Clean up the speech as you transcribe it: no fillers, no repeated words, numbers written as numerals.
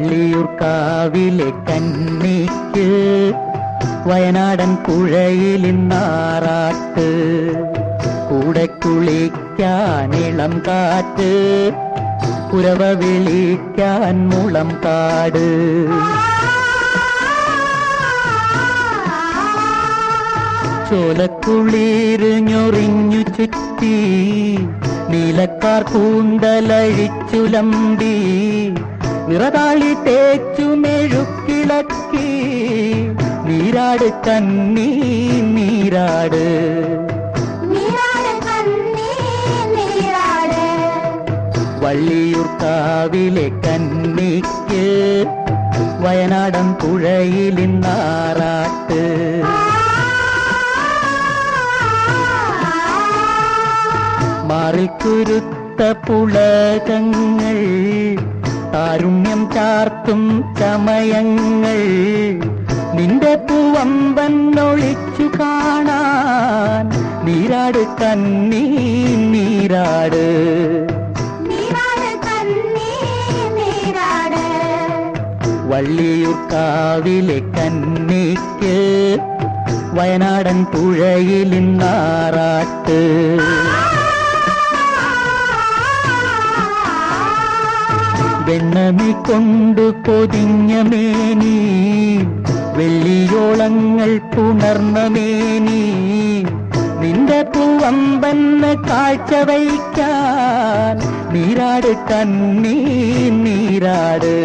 വള്ളിയൂർക്കാവിലെ കന്നിക്ക് വയനാടൻ പുഴയിലിന്നാറാട്ട്, കൂടെ കുളിക്കാൻ ഇളം കാറ്റ്, കുരവ വിളിക്കാൻ മുളം കാട്. ചോലക്കുളിരിഞ്ഞൊറിഞ്ഞു ചുറ്റി നീലക്കാർ കൂന്തലഴിച്ചുലമ്പി, നിറതാളി തേച്ചു മെഴുക്കിളക്കി, നീരാട് കന്നി നീരാട്. വള്ളിയൂർക്കാവിലെ കന്നിക്ക് വയനാടൻ പുഴയിലിന്നാറാട്ട്. മാറിൽ കുരുത്ത പുളകങ്ങൾ, കാരുണ്യം ചാർത്തും ചമയങ്ങൾ, നിന്റെ പൂവമ്പൻ ഒളിച്ചു കാണാൻ, നീരാട് കന്നി നീരാട്. വള്ളിയൂർക്കാവിലെ കന്നിക്ക് വയനാടൻ പുഴയിലിന്നാറാട്ട്. വെണ്ണമി കൊണ്ടു പൊതിഞ്ഞ മേനി, വെള്ളിയോളങ്ങൾ പുണർന്ന മേനി, നിന്റെ പൂവമ്പന്ന് കാഴ്ച വയ്ക്കാൻ, നീരാട് കന്നി നീരാട്.